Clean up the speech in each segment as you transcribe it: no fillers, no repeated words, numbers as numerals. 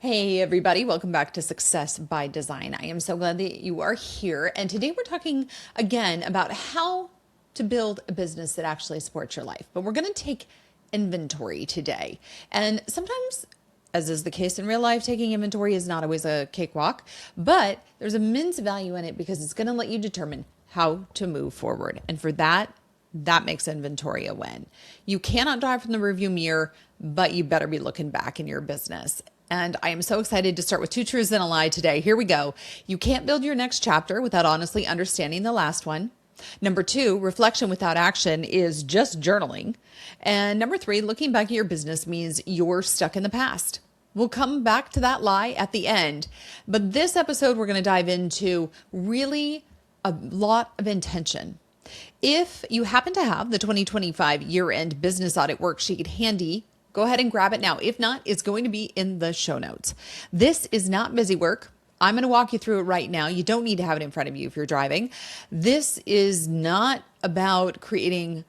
Hey everybody, welcome back to Success by Design. I am so glad that you are here. And today we're talking again about how to build a business that actually supports your life. But we're going to take inventory today. And sometimes, as is the case in real life, taking inventory is not always a cakewalk, but there's immense value in it because it's going to let you determine how to move forward. And for that makes inventory a win. You cannot drive from the rearview mirror, but you better be looking back in your business. And I am so excited to start with two truths and a lie today. Here we go. You can't build your next chapter without honestly understanding the last one. Number two, reflection without action is just journaling. And number three, looking back at your business means you're stuck in the past. We'll come back to that lie at the end. But this episode, we're going to dive into really a lot of intention. If you happen to have the 2025 year-end business audit worksheet handy, go ahead and grab it now. If not, it's going to be in the show notes. This is not busy work. I'm going to walk you through it right now. You don't need to have it in front of you if you're driving. This is not about creating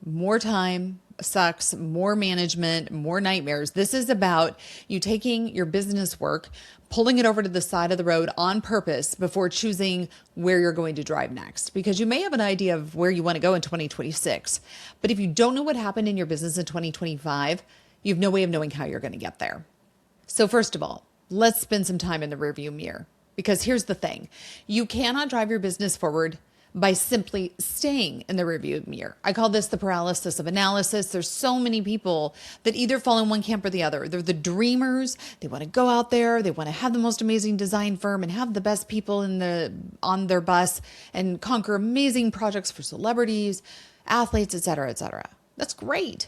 more time sucks, more management, more nightmares. This is about you taking your business work, pulling it over to the side of the road on purpose before choosing where you're going to drive next. Because you may have an idea of where you want to go in 2026. But if you don't know what happened in your business in 2025, you have no way of knowing how you're going to get there. So first of all, let's spend some time in the rearview mirror. Because here's the thing, you cannot drive your business forward by simply staying in the rearview mirror. I call this the paralysis of analysis. There's so many people that either fall in one camp or the other. They're the dreamers. They want to go out there. They want to have the most amazing design firm and have the best people on their bus and conquer amazing projects for celebrities, athletes, et cetera, et cetera. That's great.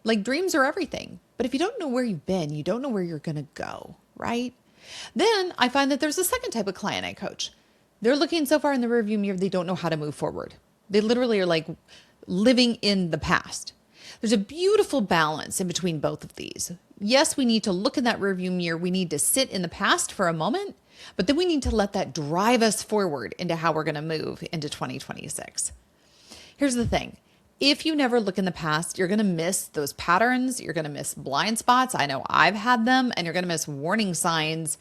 Like dreams are everything. But if you don't know where you've been, you don't know where you're going to go, right? Then I find that there's a second type of client I coach. They're looking so far in the rearview mirror, they don't know how to move forward. They literally are like living in the past. There's a beautiful balance in between both of these. Yes, we need to look in that rearview mirror. We need to sit in the past for a moment, but then we need to let that drive us forward into how we're going to move into 2026. Here's the thing. If you never look in the past, you're going to miss those patterns. You're going to miss blind spots. I know I've had them, and you're going to miss warning signs.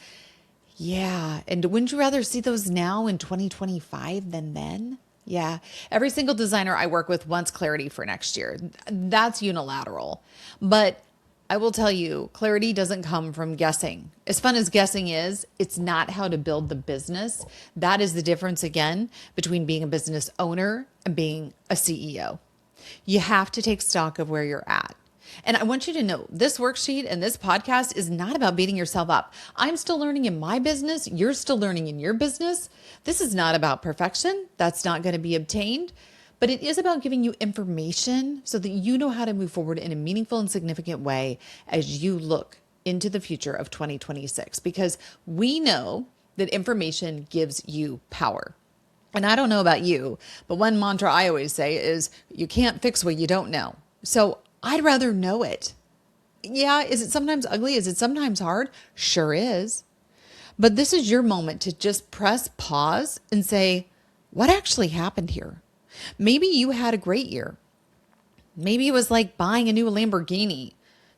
Yeah. And wouldn't you rather see those now in 2025 than then? Yeah. Every single designer I work with wants clarity for next year. That's unilateral. But I will tell you, clarity doesn't come from guessing. As fun as guessing is, it's not how to build the business. That is the difference, again, between being a business owner and being a CEO. You have to take stock of where you're at. And I want you to know this worksheet and this podcast is not about beating yourself up. I'm still learning in my business. You're still learning in your business. This is not about perfection. That's not going to be obtained. But it is about giving you information so that you know how to move forward in a meaningful and significant way as you look into the future of 2026. Because we know that information gives you power. And I don't know about you, but one mantra I always say is you can't fix what you don't know. So I'd rather know it. Yeah, is it sometimes ugly? Is it sometimes hard? Sure is. But this is your moment to just press pause and say, what actually happened here? Maybe you had a great year. Maybe it was like buying a new Lamborghini,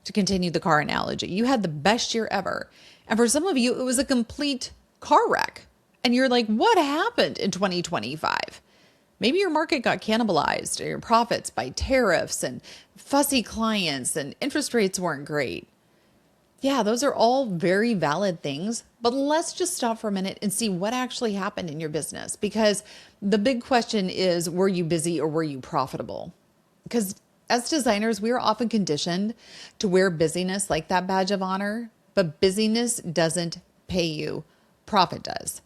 to continue the car analogy. You had the best year ever. And for some of you, it was a complete car wreck. And you're like, what happened in 2025? Maybe your market got cannibalized or your profits by tariffs and fussy clients and interest rates weren't great. Yeah, those are all very valid things, but let's just stop for a minute and see what actually happened in your business. Because the big question is, were you busy or were you profitable? Because as designers, we are often conditioned to wear busyness like that badge of honor, but busyness doesn't pay you, profit does.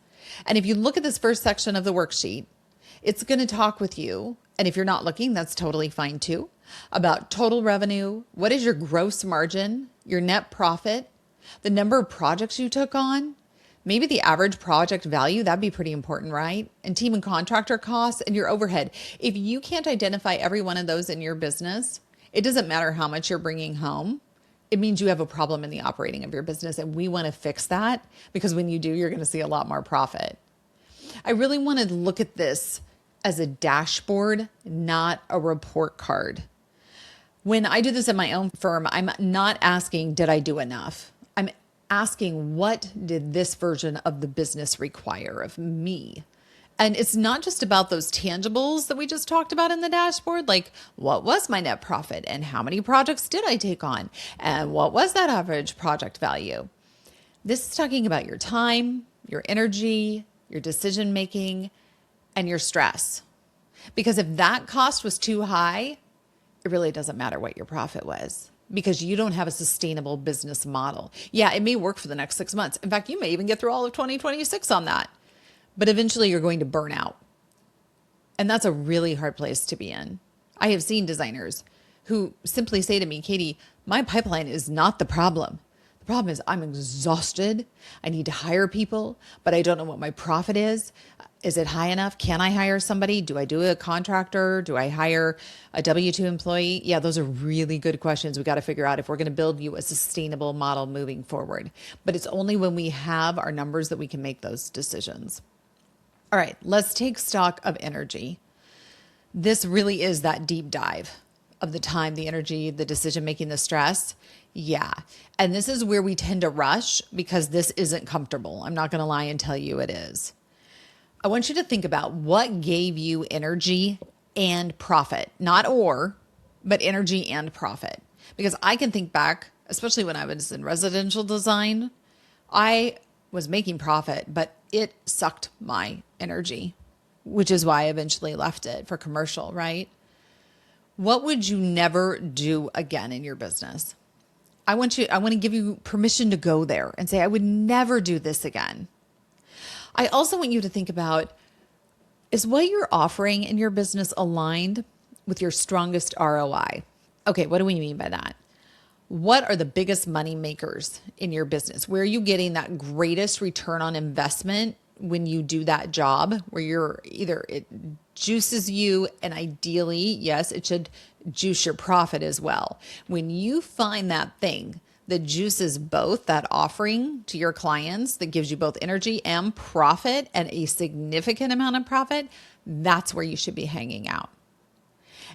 And if you look at this first section of the worksheet, it's going to talk with you, and if you're not looking, that's totally fine too, about total revenue, what is your gross margin, your net profit, the number of projects you took on, maybe the average project value, that'd be pretty important, right? And team and contractor costs and your overhead. If you can't identify every one of those in your business, it doesn't matter how much you're bringing home. It means you have a problem in the operating of your business, and we want to fix that because when you do, you're going to see a lot more profit. I really want to look at this as a dashboard, not a report card. When I do this at my own firm, I'm not asking, did I do enough? I'm asking, what did this version of the business require of me? And it's not just about those tangibles that we just talked about in the dashboard, like what was my net profit and how many projects did I take on and what was that average project value? This is talking about your time, your energy, your decision making, and your stress. Because if that cost was too high, it really doesn't matter what your profit was, because you don't have a sustainable business model. Yeah, it may work for the next 6 months. In fact, you may even get through all of 2026 on that. But eventually you're going to burn out. And that's a really hard place to be in. I have seen designers who simply say to me, Katie, my pipeline is not the problem. The problem is I'm exhausted. I need to hire people, but I don't know what my profit is. Is it high enough? Can I hire somebody? Do I do a contractor? Do I hire a W-2 employee? Yeah, those are really good questions. We got to figure out if we're going to build you a sustainable model moving forward. But it's only when we have our numbers that we can make those decisions. All right, let's take stock of energy. This really is that deep dive of the time, the energy, the decision-making, the stress. Yeah. And this is where we tend to rush because this isn't comfortable. I'm not going to lie and tell you it is. I want you to think about what gave you energy and profit, not or, but energy and profit. Because I can think back, especially when I was in residential design, I was making profit, but it sucked my energy, which is why I eventually left it for commercial, right? What would you never do again in your business? I want to give you permission to go there and say, I would never do this again. I also want you to think about, is what you're offering in your business aligned with your strongest ROI? Okay, what do we mean by that? What are the biggest money makers in your business? Where are you getting that greatest return on investment when you do that job, where you're either it juices you, and ideally, yes, it should juice your profit as well. When you find that thing that juices both, that offering to your clients that gives you both energy and profit and a significant amount of profit, that's where you should be hanging out.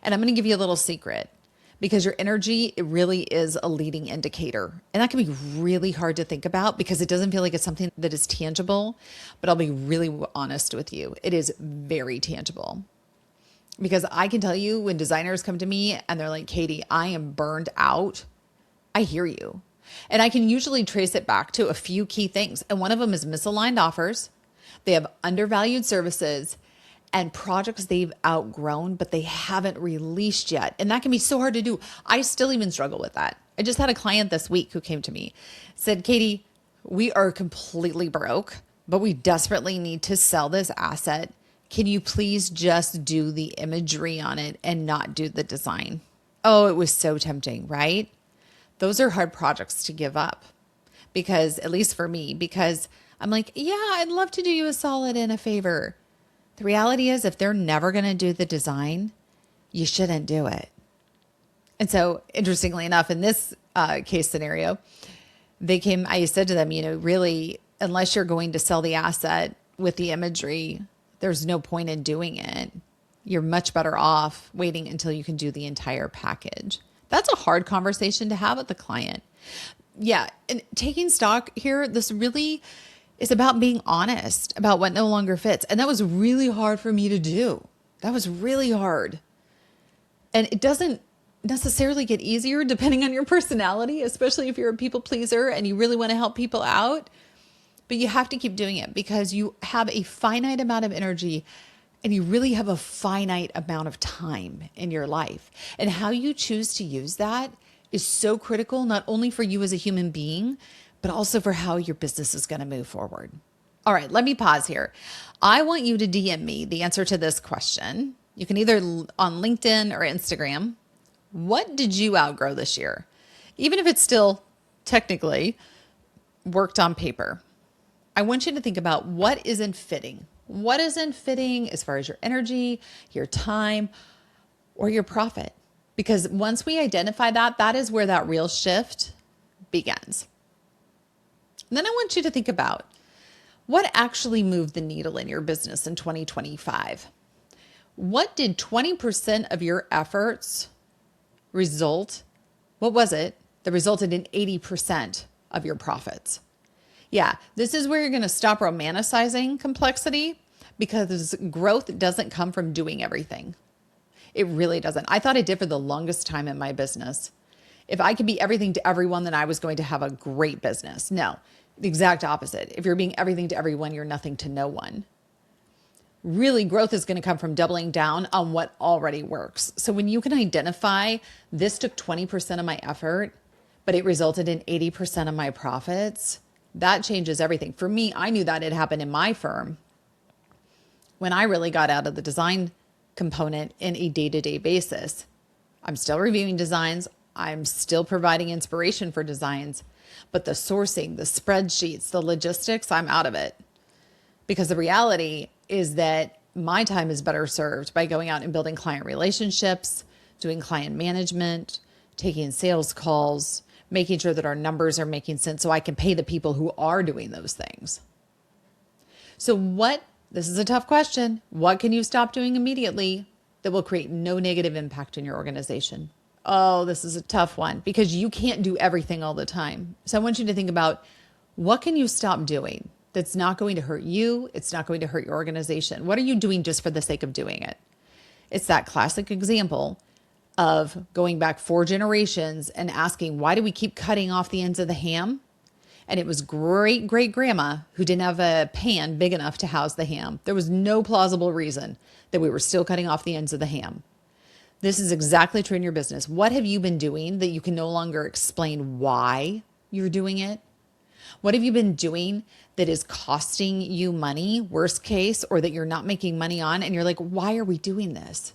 And I'm going to give you a little secret. Because your energy, it really is a leading indicator. And that can be really hard to think about because it doesn't feel like it's something that is tangible. But I'll be really honest with you. It is very tangible. Because I can tell you when designers come to me and they're like, Katie, I am burned out. I hear you. And I can usually trace it back to a few key things. And one of them is misaligned offers. They have undervalued services and projects they've outgrown, but they haven't released yet. And that can be so hard to do. I still even struggle with that. I just had a client this week who came to me, said, Katie, we are completely broke, but we desperately need to sell this asset. Can you please just do the imagery on it and not do the design? Oh, it was so tempting, right? Those are hard projects to give up because, at least for me, because I'm like, yeah, I'd love to do you a solid and a favor. The reality is, if they're never going to do the design, you shouldn't do it. And so, interestingly enough, in this case scenario, I said to them, really, unless you're going to sell the asset with the imagery, there's no point in doing it. You're much better off waiting until you can do the entire package. That's a hard conversation to have with the client. Yeah. And taking stock here, this really is about being honest about what no longer fits. And that was really hard for me to do. That was really hard. And it doesn't necessarily get easier depending on your personality, especially if you're a people pleaser and you really want to help people out. But you have to keep doing it because you have a finite amount of energy and you really have a finite amount of time in your life. And how you choose to use that is so critical, not only for you as a human being, but also for how your business is going to move forward. All right, let me pause here. I want you to DM me the answer to this question. You can either on LinkedIn or Instagram. What did you outgrow this year? Even if it's still technically worked on paper. I want you to think about what isn't fitting. What isn't fitting as far as your energy, your time, or your profit? Because once we identify that, that is where that real shift begins. And then I want you to think about what actually moved the needle in your business in 2025. What did 20% of your efforts result? What was it that resulted in 80% of your profits? Yeah, this is where you're going to stop romanticizing complexity, because growth doesn't come from doing everything. It really doesn't. I thought it did for the longest time in my business. If I could be everything to everyone, then I was going to have a great business. No, the exact opposite. If you're being everything to everyone, you're nothing to no one. Really, growth is going to come from doubling down on what already works. So when you can identify, this took 20% of my effort, but it resulted in 80% of my profits, that changes everything. For me, I knew that had happened in my firm when I really got out of the design component in a day-to-day basis. I'm still reviewing designs. I'm still providing inspiration for designs, but the sourcing, the spreadsheets, the logistics, I'm out of it. Because the reality is that my time is better served by going out and building client relationships, doing client management, taking sales calls, making sure that our numbers are making sense so I can pay the people who are doing those things. So this is a tough question. What can you stop doing immediately that will create no negative impact in your organization? Oh, this is a tough one because you can't do everything all the time. So I want you to think about, what can you stop doing that's not going to hurt you? It's not going to hurt your organization. What are you doing just for the sake of doing it? It's that classic example of going back 4 generations and asking, why do we keep cutting off the ends of the ham? And it was great great grandma who didn't have a pan big enough to house the ham. There was no plausible reason that we were still cutting off the ends of the ham. This is exactly true in your business. What have you been doing that you can no longer explain why you're doing it? What have you been doing that is costing you money, worst case, or that you're not making money on? And you're like, why are we doing this?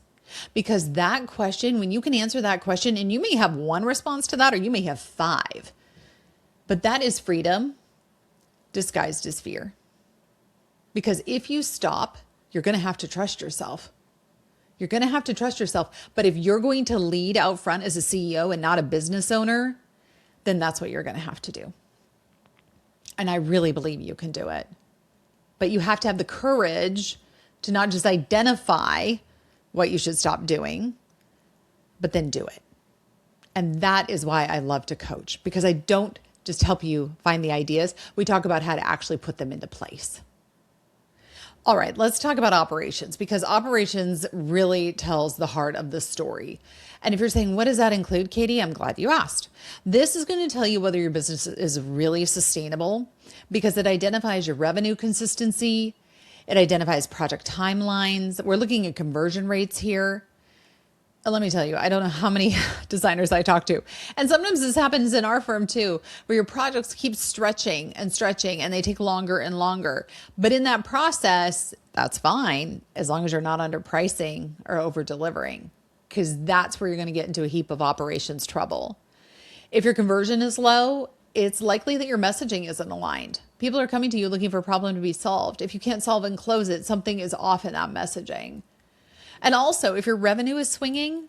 Because that question, when you can answer that question, and you may have one response to that, or you may have 5, but that is freedom disguised as fear. Because if you stop, you're going to have to trust yourself. You're going to have to trust yourself. But if you're going to lead out front as a CEO and not a business owner, then that's what you're going to have to do. And I really believe you can do it. But you have to have the courage to not just identify what you should stop doing, but then do it. And that is why I love to coach, because I don't just help you find the ideas. We talk about how to actually put them into place. All right, let's talk about operations, because operations really tells the heart of the story. And if you're saying, what does that include, Katie? I'm glad you asked. This is going to tell you whether your business is really sustainable, because it identifies your revenue consistency. It identifies project timelines. We're looking at conversion rates here. Let me tell you, I don't know how many designers I talk to. And sometimes this happens in our firm too, where your projects keep stretching and stretching and they take longer and longer. But in that process, that's fine, as long as you're not underpricing or over delivering, because that's where you're going to get into a heap of operations trouble. If your conversion is low, it's likely that your messaging isn't aligned. People are coming to you looking for a problem to be solved. If you can't solve and close it, something is off in that messaging. And also, if your revenue is swinging,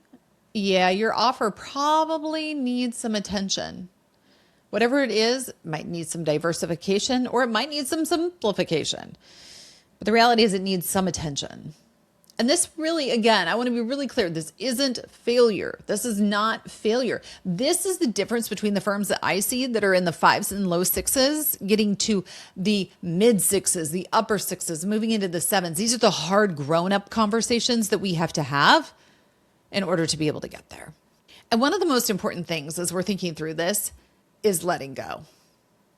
your offer probably needs some attention. Whatever it is, it might need some diversification, or it might need some simplification. But the reality is it needs some attention. And this really, again, I want to be really clear. This isn't failure. This is not failure. This is the difference between the firms that I see that are in the 5s and low 6s, getting to the mid 6s, the upper 6s, moving into the 7s. These are the hard grown-up conversations that we have to have in order to be able to get there. And one of the most important things as we're thinking through this is letting go.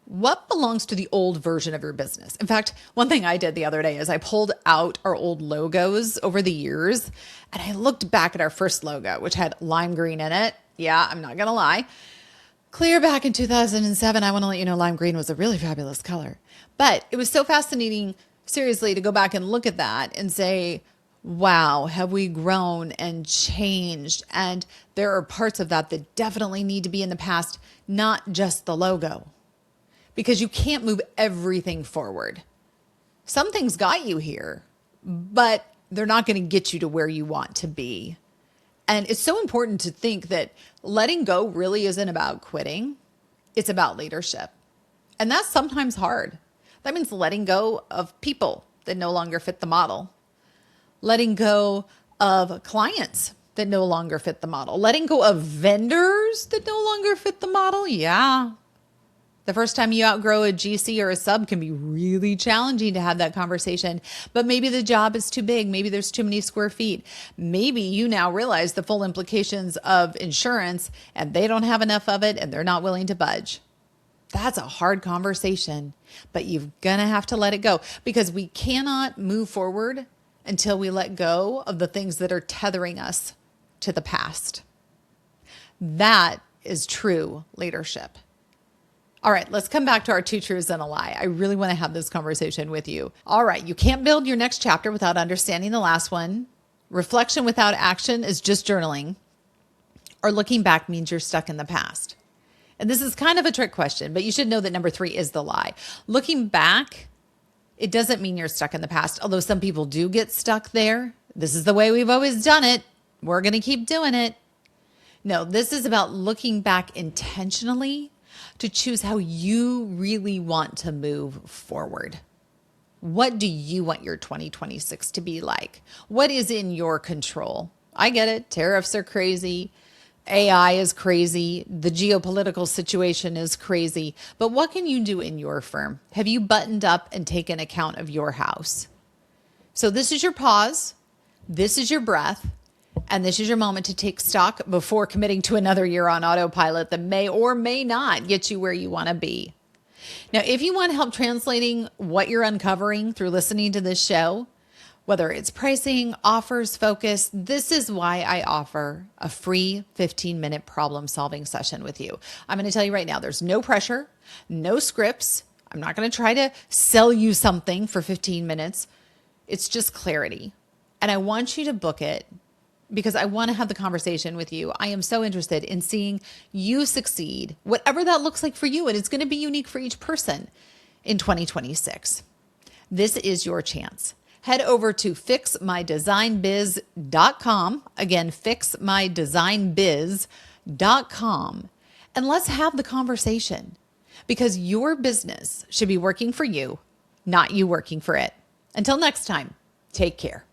What belongs to the old version of your business? In fact, one thing I did the other day is I pulled out our old logos over the years, and I looked back at our first logo, which had lime green in it. Yeah, I'm not going to lie. Clear back in 2007, I want to let you know lime green was a really fabulous color. But it was so fascinating, seriously, to go back and look at that and say, wow, have we grown and changed? And there are parts of that that definitely need to be in the past, not just the logo. Because you can't move everything forward. Some things got you here, but they're not going to get you to where you want to be. And it's so important to think that letting go really isn't about quitting. It's about leadership. And that's sometimes hard. That means letting go of people that no longer fit the model. Letting go of clients that no longer fit the model. Letting go of vendors that no longer fit the model. Yeah. The first time you outgrow a GC or a sub can be really challenging to have that conversation. But maybe the job is too big. Maybe there's too many square feet. Maybe you now realize the full implications of insurance and they don't have enough of it and they're not willing to budge. That's a hard conversation, but you're going to have to let it go because we cannot move forward until we let go of the things that are tethering us to the past. That is true leadership. All right, let's come back to our 2 truths and a lie. I really want to have this conversation with you. All right, you can't build your next chapter without understanding the last one. Reflection without action is just journaling, or looking back means you're stuck in the past. And this is kind of a trick question, but you should know that number 3 is the lie. Looking back, it doesn't mean you're stuck in the past, although some people do get stuck there. This is the way we've always done it. We're going to keep doing it. No, this is about looking back intentionally to choose how you really want to move forward. What do you want your 2026 to be like? What is in your control? I get it. Tariffs are crazy. AI is crazy. The geopolitical situation is crazy. But what can you do in your firm? Have you buttoned up and taken account of your house? So this is your pause. This is your breath. And this is your moment to take stock before committing to another year on autopilot that may or may not get you where you want to be. Now, if you want help translating what you're uncovering through listening to this show, whether it's pricing, offers, focus, this is why I offer a free 15-minute problem-solving session with you. I'm going to tell you right now, there's no pressure, no scripts. I'm not going to try to sell you something for 15 minutes. It's just clarity. And I want you to book it because I want to have the conversation with you. I am so interested in seeing you succeed, whatever that looks like for you. And it's going to be unique for each person in 2026. This is your chance. Head over to fixmydesignbiz.com. Again, fixmydesignbiz.com. And let's have the conversation because your business should be working for you, not you working for it. Until next time, take care.